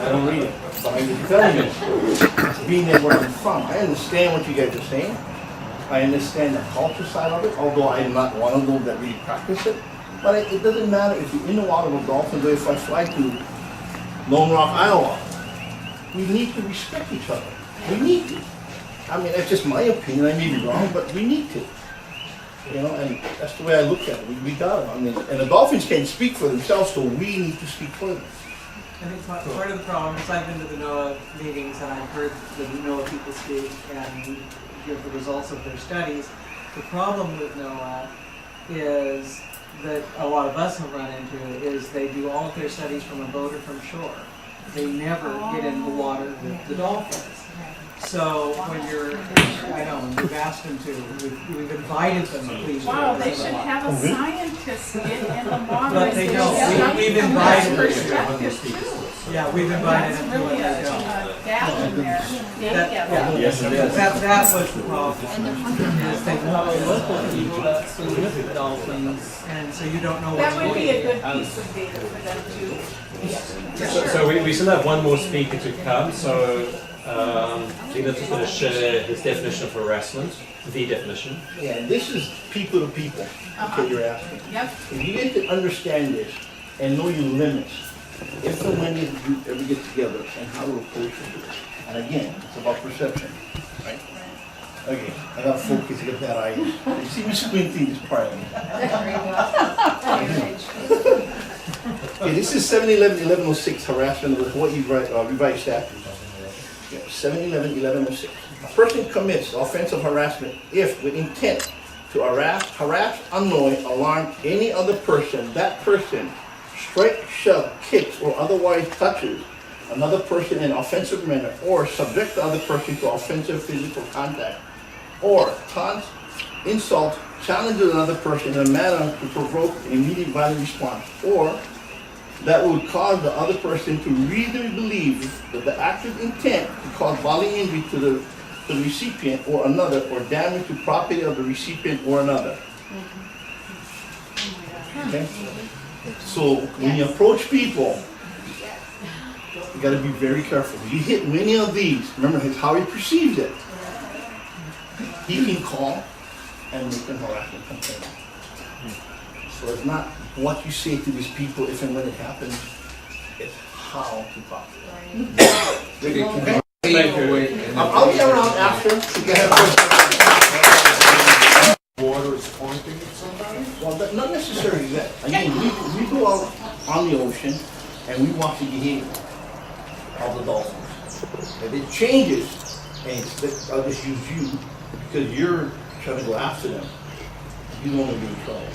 Speaker 2: I don't read it. But I can tell you, being there where I'm from, I understand what you guys are saying. I understand the culture side of it, although I'm not one of those that really practice it. But it doesn't matter if you're in the water with dolphins or if I fly to Lone Rock, Iowa. We need to respect each other. We need to. I mean, that's just my opinion. I may be wrong, but we need to. You know, and that's the way I look at it. We got it. I mean, and the dolphins can't speak for themselves, so we need to speak for them.
Speaker 6: I think part of the problem is I've been to the NOAA meetings and I've heard the NOAA people speak and give the results of their studies. The problem with NOAA is that a lot of us have run into is they do all of their studies from a boat or from shore. They never get in the water with the dolphins. So when you're, I know, when we've asked them to, we've invited them to please.
Speaker 5: Wow, they should have a scientist get in the water.
Speaker 6: But they don't. We've invited them to. Yeah, we've invited them to,
Speaker 5: Really
Speaker 6: but they
Speaker 5: a
Speaker 6: don't.
Speaker 5: gap in there.
Speaker 3: Yes, it is.
Speaker 6: That was the problem. Is they
Speaker 8: Probably local people that swim with the dolphins.
Speaker 6: and so you don't know what's
Speaker 5: That
Speaker 6: going on.
Speaker 5: would be a good piece of data for them to.
Speaker 3: So we still have one more speaker to come. So Lino's just going to share his definition of harassment, the definition.
Speaker 2: Yeah, this is people to people that you're asking.
Speaker 5: Yep.
Speaker 2: If you get to understand this and know your limits, if and when you ever get together and how to approach it. And again, it's about perception, right? Okay, I gotta focus to get that eye. You see me squinting this part of me. Okay, this is 7/11/1106 harassment of the Hawai'i revised statute. 7/11/1106. A person commits offensive harassment if with intent to harass, annoy, alarm any other person, that person strike, shove, kicks, or otherwise touches another person in an offensive manner, or subject the other person to offensive physical contact, or taunt, insult, challenges another person in a manner to provoke an immediate violent response, or that would cause the other person to reasonably believe that the active intent to cause bodily injury to the recipient or another, or damage to property of the recipient or another. Okay? So when you approach people, you got to be very careful. If you hit many of these, remember how he perceives it. He can call and make an harassment complaint. So it's not what you say to these people if and when it happens, it's how to talk to them. Okay? I'll be around after to get
Speaker 7: Water is pointing at somebody?
Speaker 2: Well, not necessarily that. Again, we go out on the ocean and we watch the behavior of the dolphins. If it changes, and I'll just use you because you're trying to go after them, you don't want to be in trouble.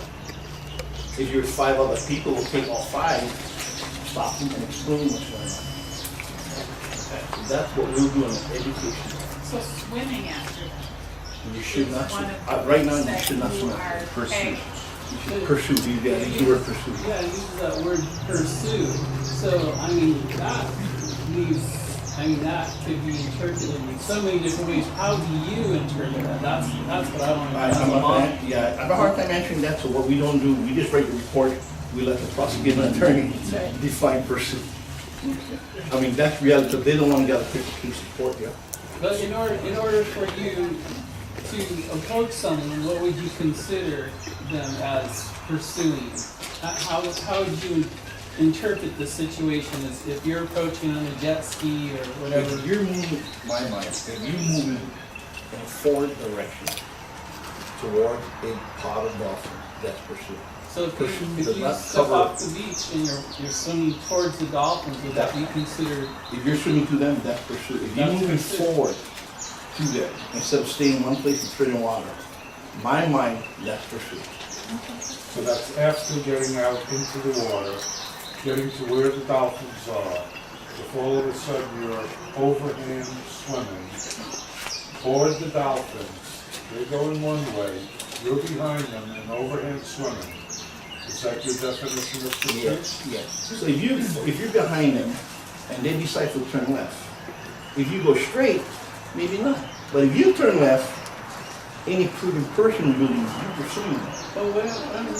Speaker 2: If you're 5 other people, will take all 5, stop them and explain what's going on. Okay. That's what we'll do in education.
Speaker 5: So swimming after them.
Speaker 2: You should not swim. Right now, you should not swim.
Speaker 5: Pursue.
Speaker 2: Pursue. You got to use the word pursue.
Speaker 8: Yeah, it uses that word pursue. So, I mean, that could be interpreted in so many different ways. How do you interpret that? That's what I want to know.
Speaker 2: I have a hard time answering that, so what we don't do, we just write the report we let the prosecuting attorney define pursuit. I mean, that's reality, because they don't want to get a quick case in court, yeah.
Speaker 8: But in order for you to approach someone, what would you consider them as pursuing? How would you interpret the situation as if you're approaching on a jet ski or whatever?
Speaker 2: If you're moving, my mind, if you're moving in a forward direction toward a pod of dolphin, that's pursuit.
Speaker 8: So if
Speaker 2: Pursuit
Speaker 8: you
Speaker 2: does not
Speaker 8: step
Speaker 2: cover-
Speaker 8: off the beach and you're swimming towards the dolphins, would that be considered?
Speaker 2: If you're swimming to them, that's pursuit. If you're
Speaker 8: That's
Speaker 2: moving
Speaker 8: pursuit.
Speaker 2: forward to them, instead of staying in one place and treading water, my mind, that's pursuit.
Speaker 7: So that's after getting out into the water, getting to where the dolphins are. If all of a sudden you're overhand swimming toward the dolphins, they're going one way, you're behind them and overhand swimming. Is that your definition of pursuit?
Speaker 2: Yes. So if you're behind them and they decide to turn left, if you go straight, maybe not. But if you turn left, any prudent person believes you're pursuing them.
Speaker 8: But when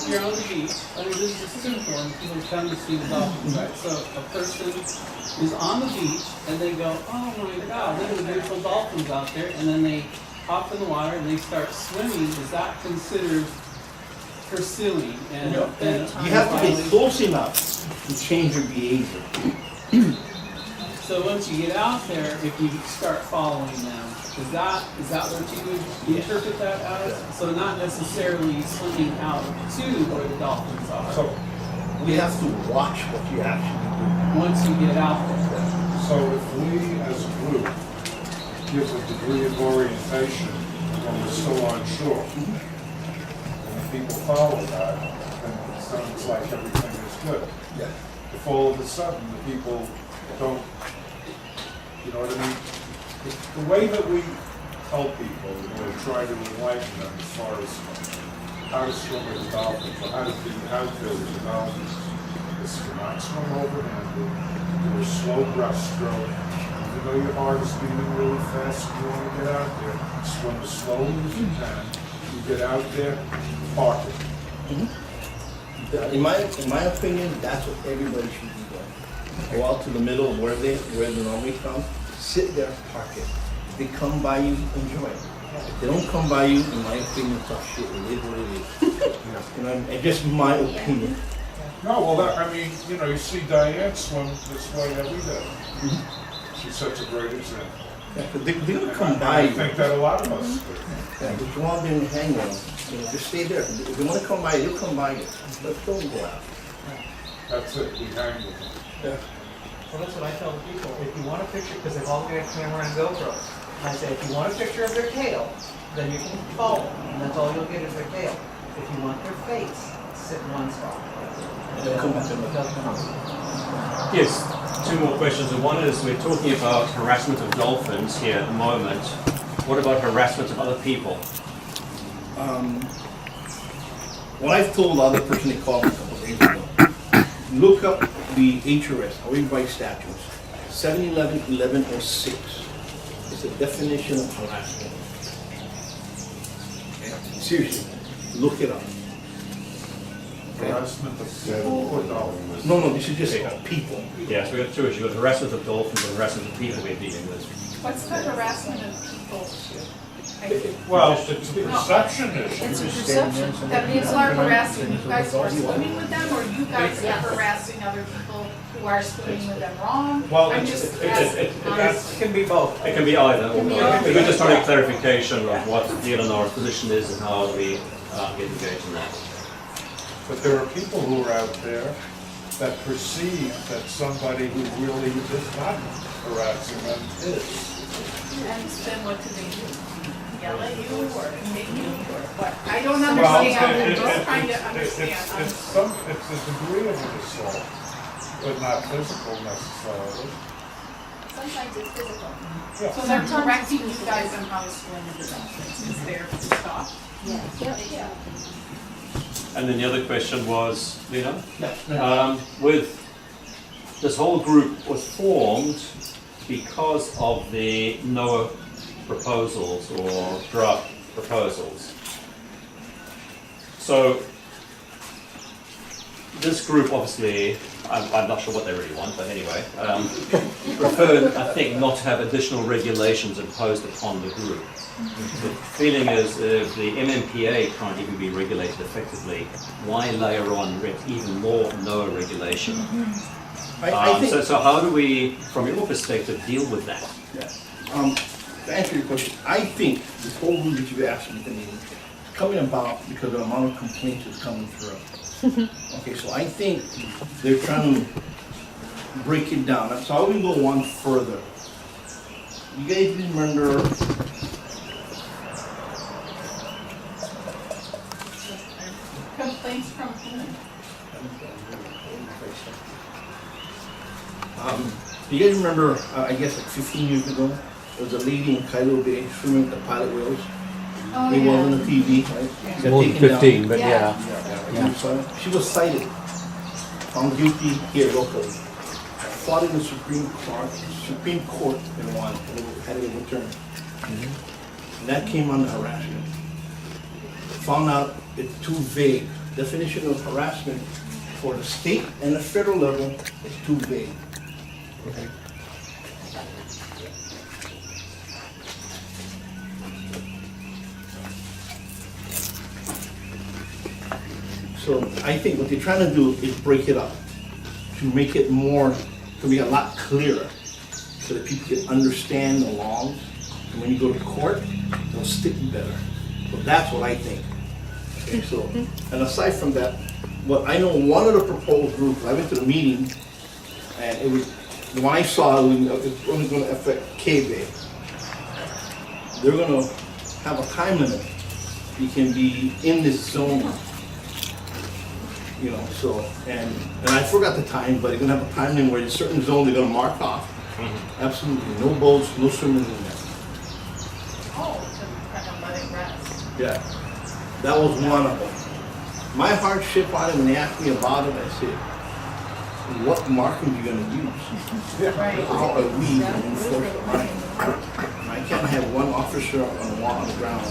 Speaker 8: you're on the beach, I mean, this is important, people come to see the dolphins, right? So a person is on the beach and they go, oh my God, look at the beautiful dolphins out there, and then they hop in the water and they start swimming. Is that considered pursuing? And
Speaker 2: No,
Speaker 8: then
Speaker 2: you have to get close enough to change your behavior.
Speaker 8: So once you get out there, if you start following them, is that what you would interpret that as? So not necessarily swimming out to where the dolphins are,
Speaker 7: So,
Speaker 2: We have to watch what you actually do.
Speaker 8: once you get out there.
Speaker 7: so if we as a group give a degree of orientation when we're still on shore, and people follow that, then it sounds like everything is good.
Speaker 2: Yeah.
Speaker 7: If all of a sudden the people don't, you know what I mean? The way that we tell people, or try to enlighten them as far as how to swim with the dolphins, or how to feel with the dolphins, is to not swim overhanded, do a slow breaststroke. Even though your heart is beating really fast, you want to get out there, swim as slowly as you can. You get out there, park it.
Speaker 2: In my opinion, that's what everybody should be doing. Go out to the middle of where they normally come, sit there, park it. If they come by you, enjoy it. If they don't come by you, in my opinion, tough shit. It is what it is. You know, and just my opinion.
Speaker 7: No, well, I mean, you see Diane swim this way every day. She's such a great example.
Speaker 2: Yeah, 'cause they're gonna come
Speaker 7: And
Speaker 2: by
Speaker 7: I
Speaker 2: you.
Speaker 7: think that a lot of us do.
Speaker 2: Yeah, but you want them to hang on. Just stay there. If they want to come by you, they'll come by you. But don't go out.
Speaker 7: That's it, we hang with them.
Speaker 2: Yeah.
Speaker 6: Well, that's what I tell the people. If you want a picture, because they've all got a camera and GoPros. And I say, if you want a picture of their tail, then you can follow them, and that's all you'll get is their tail. If you want their face, sit in one spot.
Speaker 2: They'll come back to me.
Speaker 6: They'll come out.
Speaker 3: Yes, two more questions. And one is, we're talking about harassment of dolphins here at the moment. What about harassment of other people?
Speaker 2: What I've told the other person they called me a couple of days ago, look up the HRS, Hawai'i Dolphin statutes, 711-1106. It's a definition of harassment. Okay? Seriously, look it up. Okay?
Speaker 7: Harassment of people or dolphins.
Speaker 2: No, this is just people.
Speaker 3: Yes, we've got two issues. We've got harassment of dolphins and harassment of people we're dealing with.
Speaker 5: What's the harassment of people?
Speaker 7: Well, it's a perception issue.
Speaker 5: It's a perception that people are harassing you guys who are swimming with them, or you guys are harassing other people who are swimming with them wrong?
Speaker 7: Well,
Speaker 5: I'm just asking.
Speaker 6: It can be both.
Speaker 3: It can be either.
Speaker 5: Can be either.
Speaker 3: We're just trying to clarification of what DLNR's position is and how we get engaged in that.
Speaker 7: But there are people who are out there that perceive that somebody who really is not harassing them is.
Speaker 5: And then what do they do? Yell at you or make you or what? I don't understand. I'm just trying to understand.
Speaker 7: It's a degree of an assault, but not physical necessarily.
Speaker 9: Sometimes it's physical.
Speaker 5: So they're directing you guys on how to swim with the dolphins. Is there to stop?
Speaker 9: Yeah.
Speaker 3: And then the other question was, Lino? With this whole group was formed because of the NOAA proposals or draft proposals. So this group obviously, I'm not sure what they really want, but anyway, prefer, I think, not to have additional regulations imposed upon the group. The feeling is if the MMPA can't even be regulated effectively, why layer on even more NOAA regulation?
Speaker 2: I think,
Speaker 3: So how do we, from your perspective, deal with that?
Speaker 2: to answer your question, I think this whole rule that you asked me to meeting is coming about because of the amount of complaints that's coming through. Okay, so I think they're trying to break it down. So I will go one further. You guys remember
Speaker 5: Complaints from whom?
Speaker 2: you guys remember, I guess like 15 years ago, there was a lady in Kailo Bay swimming with the pilot whales.
Speaker 5: Oh,
Speaker 2: It was on
Speaker 5: yeah.
Speaker 2: the TV, right? She got
Speaker 4: More than
Speaker 2: taken down.
Speaker 4: 15, but
Speaker 5: Yeah.
Speaker 4: yeah.
Speaker 2: You saw it? She was cited, found guilty here locally, fought in the Supreme Court and won, and had it overturned. And that came under harassment. Found out it's too vague. Definition of harassment for the state and the federal level is too vague. Okay. So I think what they're trying to do is break it up, to make it more, to be a lot clearer, so that people can understand the laws, and when you go to court, they'll stick better. So that's what I think. Okay, so, and aside from that, what I know, one of the proposed groups, I went to the meeting, and it was, the one I saw, it's only gonna affect K-Bay. They're gonna have a time limit. You can be in this zone. You know, so, and I forgot the time, but you're gonna have a time limit where in certain zones they're gonna mark off. Absolutely, no boats, no swimmers in there.
Speaker 5: Oh, to kind of let it rest.
Speaker 2: Yeah, that was one of them. My hardship on it, when they asked me about it, I said, what marking are you gonna use?
Speaker 5: Right.
Speaker 2: How are we gonna enforce the line? I can't have one officer on the wall on the ground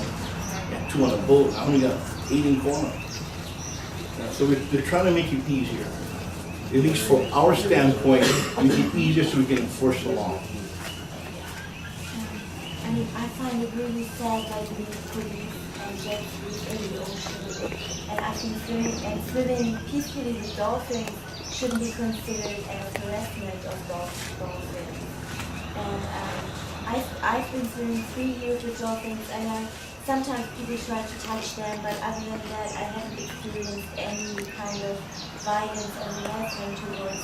Speaker 2: and two on a boat. I only got 8 in corner. So they're trying to make it easier. At least from our standpoint, make it easier so we can enforce the law.
Speaker 10: I mean, I find it really sad that we police and jet skis in the ocean. And I think swimming peacefully with dolphins shouldn't be considered as harassment of dolphins. And I've been swimming 3 years with dolphins, and sometimes people try to touch them, but other than that, I haven't experienced any kind of violence or harassment towards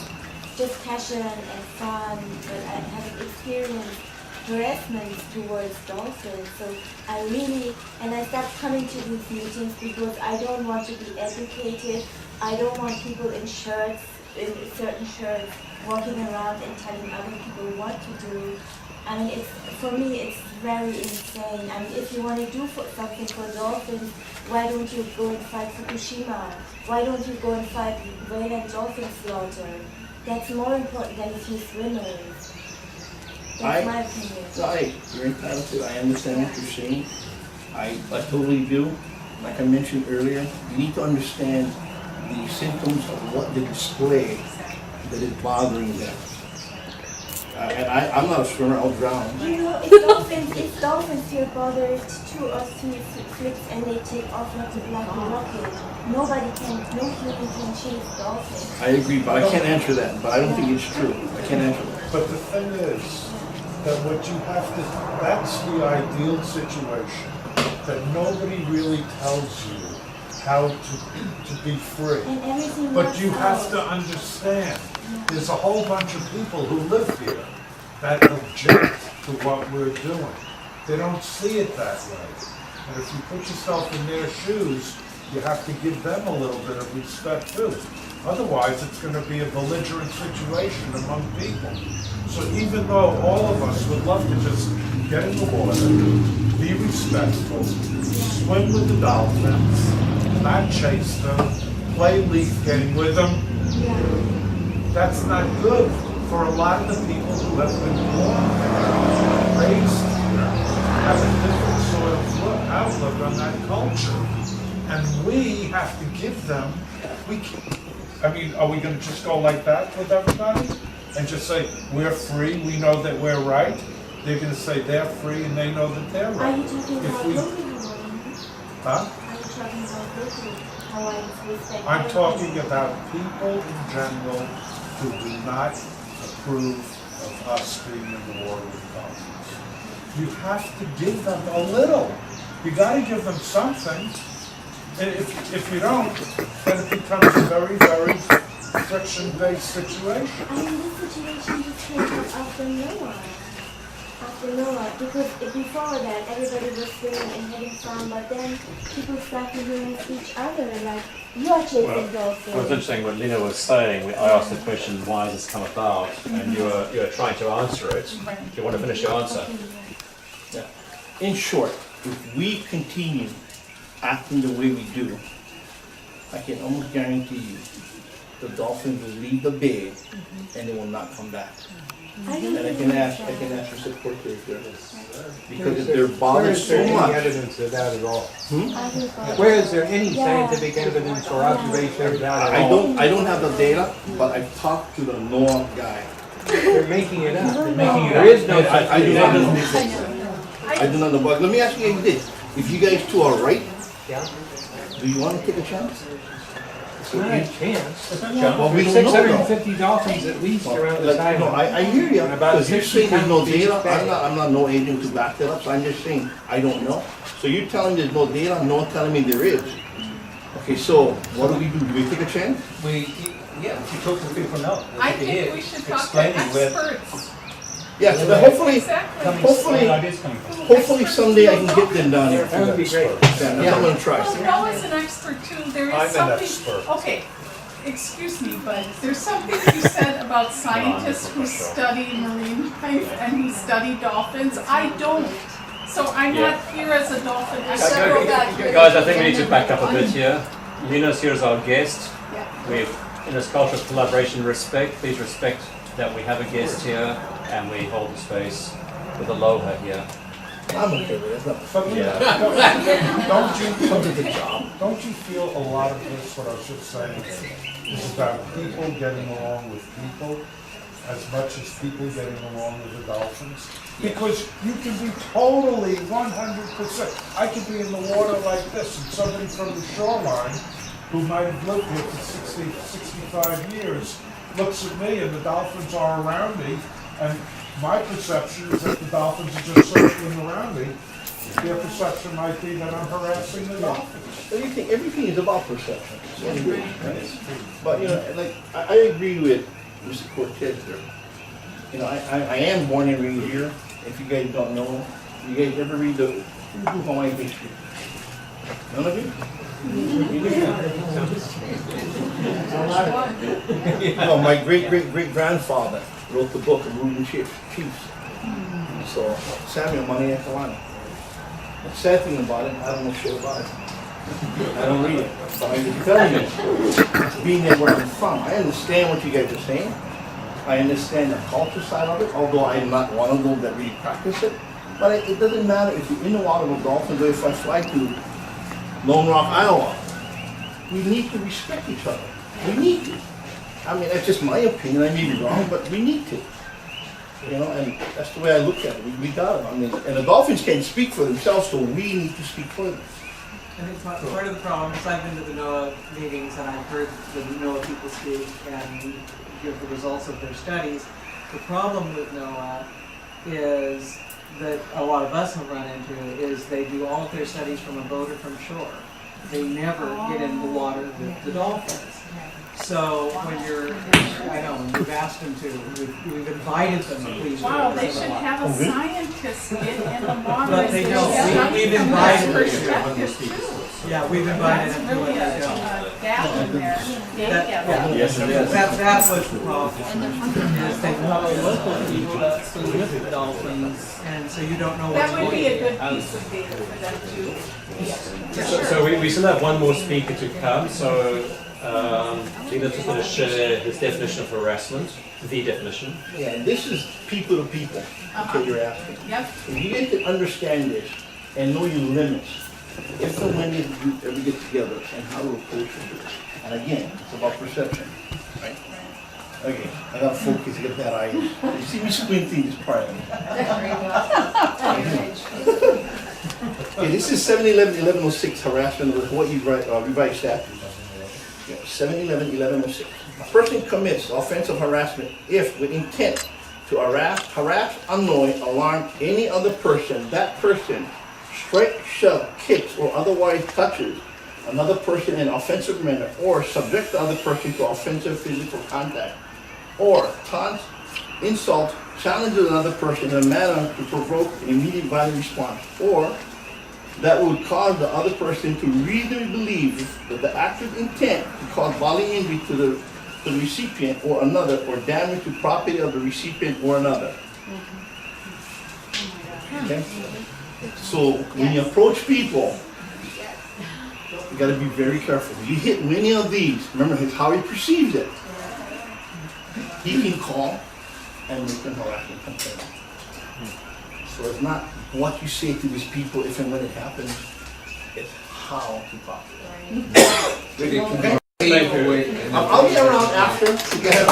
Speaker 10: just passion and fun, but I haven't experienced harassment towards dolphins. So I really, and I stopped coming to these meetings because I don't want to be educated. I don't want people in shirts, in certain shirts, walking around and telling other people what to do. I mean, for me, it's very insane. I mean, if you want to do something for dolphins, why don't you go and fight Fukushima? Why don't you go and fight whale and dolphin slaughter? That's more important than a few swimmers. That's my opinion.
Speaker 2: You're entitled to, I understand what you're saying. I totally do. Like I mentioned earlier, you need to understand the symptoms of what they display that is bothering them. And I'm not a swimmer, I'll drown.
Speaker 10: You know, if dolphins feel bothered 2 or 3 flips and they take off like a rocket, no human can chase dolphins.
Speaker 2: I agree, but I can't answer that. But I don't think it's true. I can't answer that.
Speaker 7: But the thing is, that what you have to, that's the ideal situation, that nobody really tells you how to be free.
Speaker 10: And everything
Speaker 7: But
Speaker 10: works
Speaker 7: you have
Speaker 10: out.
Speaker 7: to understand, there's a whole bunch of people who live here that object to what we're doing. They don't see it that way. And if you put yourself in their shoes, you have to give them a little bit of respect too. Otherwise, it's going to be a belligerent situation among people. So even though all of us would love to just get in the water, be respectful, swim with the dolphins, not chase them, play leaf game with them, that's not good for a lot of the people who have been born and raised here, have a different sort of outlook on that culture. And we have to give them, I mean, are we gonna just go like that with everybody? And just say, we're free, we know that we're right? They're gonna say they're free and they know that they're
Speaker 10: Are
Speaker 7: right.
Speaker 10: you talking
Speaker 7: If
Speaker 10: about
Speaker 7: we-
Speaker 10: local Hawaiians?
Speaker 7: Huh?
Speaker 10: Are you talking about local Hawaiians respect?
Speaker 7: I'm
Speaker 10: everything?
Speaker 7: talking about people in general who do not approve of us being in the water with dolphins. You have to give them a little. You gotta give them something. And if you don't, then it becomes a very, very friction-based situation.
Speaker 10: I mean, this situation just came up after Noah. After Noah, because before that, everybody was swimming and having fun, but then people started doing each other, like, you are chasing
Speaker 3: Well,
Speaker 10: dolphins.
Speaker 3: It was interesting what Lino was saying. I asked the question, why has this come about? And you were trying to answer it. Do you want to finish your answer?
Speaker 2: Yeah. In short, if we continue acting the way we do, I can almost guarantee you, the dolphins will leave the bay and they will not come back. And I can ask for support here, because if they're bothered so
Speaker 4: Any
Speaker 2: much.
Speaker 4: evidence of that at all?
Speaker 10: I think that-
Speaker 4: Where is there any
Speaker 10: Yeah.
Speaker 4: scientific evidence or observation of that at
Speaker 2: I
Speaker 4: all?
Speaker 2: don't have the data, but I've talked to the NOAA guy.
Speaker 4: They're making it up.
Speaker 1: Making it
Speaker 4: There
Speaker 1: up.
Speaker 4: is no such
Speaker 2: I do
Speaker 4: thing.
Speaker 2: not know. I do not know, but let me ask you this, if you guys two are right,
Speaker 4: Yeah.
Speaker 2: do you want to take a chance?
Speaker 4: It's not a chance.
Speaker 2: Well, we
Speaker 4: There's
Speaker 2: don't know,
Speaker 4: 650 dolphins at least around this
Speaker 2: Like, no,
Speaker 4: island.
Speaker 2: I hear you,
Speaker 4: And about
Speaker 2: because you're
Speaker 4: 60
Speaker 2: saying there's no
Speaker 4: pounds each
Speaker 2: data,
Speaker 4: bag.
Speaker 2: I'm not no agent to back that up, so I'm just saying, I don't know. So you're telling there's no data, no one telling me there is. Okay, so what do? Do we take a chance?
Speaker 1: Yeah, you talk to people now.
Speaker 5: I think we should talk to experts.
Speaker 2: Yeah, so then hopefully,
Speaker 5: Exactly.
Speaker 2: hopefully someday I can get them down here.
Speaker 4: That would be great.
Speaker 2: Yeah, that's what I'm gonna try.
Speaker 5: Well, Noah's an expert too, there
Speaker 7: I'm
Speaker 5: is
Speaker 7: an
Speaker 5: something.
Speaker 7: expert.
Speaker 5: Okay, excuse me, but there's something you said about scientists who study marine life and who study dolphins. I don't. So I'm not here as a dolphin expert.
Speaker 3: Guys, I think we need to back up a bit here. Lino's here as our guest.
Speaker 5: Yeah.
Speaker 3: We've, in this culture of collaboration, respect. Please respect that we have a guest here and we hold the space with aloha here.
Speaker 2: I'm okay with it, that's not.
Speaker 7: But
Speaker 3: Yeah.
Speaker 7: don't
Speaker 2: It's a job.
Speaker 7: don't you feel a lot of this, what I was just saying, is about people getting along with people as much as people getting along with the dolphins? Because you can be totally 100%. I could be in the water like this, and somebody from the shoreline who might have lived here for 60, 65 years looks at me and the dolphins are around me, and my perception is that the dolphins are just circling around me. Their perception might be that I'm harassing the dolphins.
Speaker 2: Everything is about perception. Right? But, you know, like, I agree with Mr. Cortez there. You know, I am born and raised here. If you guys don't know, you guys ever read the Hawaiian history? None of you? No, my great-great-great-grandfather wrote the book of Ruling Chiefs. So, Samuel Maniakalani. The sad thing about it, I don't know shit about it. I don't read it. But I can tell you, being there where I'm from, I understand what you guys are saying. I understand the culture side of it, although I'm not one of those that really practice it. But it doesn't matter if you're in the water with dolphins or if I fly to Lone Rock, Iowa. We need to respect each other. We need to. I mean, that's just my opinion. I may be wrong, but we need to. You know, and that's the way I look at it. We got it. I mean, and the dolphins can't speak for themselves, so we need to speak for them.
Speaker 6: I think part of the problem is I've been to the NOAA meetings and I've heard the NOAA people speak and give the results of their studies. The problem with NOAA is that a lot of us have run into is they do all of their studies from a boat or from shore. They never get in the water with the dolphins. So when you're, I know, when we've asked them to, we've invited them to please.
Speaker 5: Wow,
Speaker 6: do
Speaker 5: they
Speaker 6: it.
Speaker 5: should have a scientist get in the water.
Speaker 6: But they
Speaker 5: and
Speaker 6: don't.
Speaker 5: study
Speaker 6: We've
Speaker 5: from
Speaker 6: invited
Speaker 5: that
Speaker 6: them.
Speaker 5: perspective too.
Speaker 6: Yeah, we've invited
Speaker 5: That's
Speaker 6: them to
Speaker 5: really
Speaker 6: it.
Speaker 5: a gap in there.
Speaker 6: Yeah.
Speaker 3: Yes, it is.
Speaker 6: That was the problem. Is they
Speaker 8: Probably local people that swim with the dolphins.
Speaker 6: and so you don't know what's
Speaker 5: That
Speaker 6: going
Speaker 5: would
Speaker 6: on.
Speaker 5: be a good piece of data for them to.
Speaker 3: So we still have one more speaker to come. So Lino's just going to share his definition of harassment, the definition.
Speaker 2: Yeah, and this is people to people, okay, you're asking.
Speaker 5: Yep.
Speaker 2: If you get to understand this and know your limits, if and when you ever get together and how to approach it. And again, it's about perception, right? Okay, I got focus, I got bad eyes. You see me squinting this part of me. Okay, this is 7-11-1106 harassment of the Hawai'i revised statute. 7-11-1106. A person commits offensive harassment if with intent to harass, annoy, alarm any other person. That person strikes, shoves, kicks, or otherwise touches another person in an offensive manner, or subject the other person to offensive physical contact, or taunts, insults, challenges another person in a manner to provoke an immediate violent response, or that would cause the other person to reasonably believe that the active intent to cause bodily injury to the recipient or another, or damage to property of the recipient or another. Okay? So when you approach people, you gotta be very careful. You hit many of these, remember how he perceives it. He can call and make an harassment complaint. So it's not what you say to these people if and when it happens, it's how to talk to them. Okay?
Speaker 4: Thank you.
Speaker 2: I'll be around after. You can have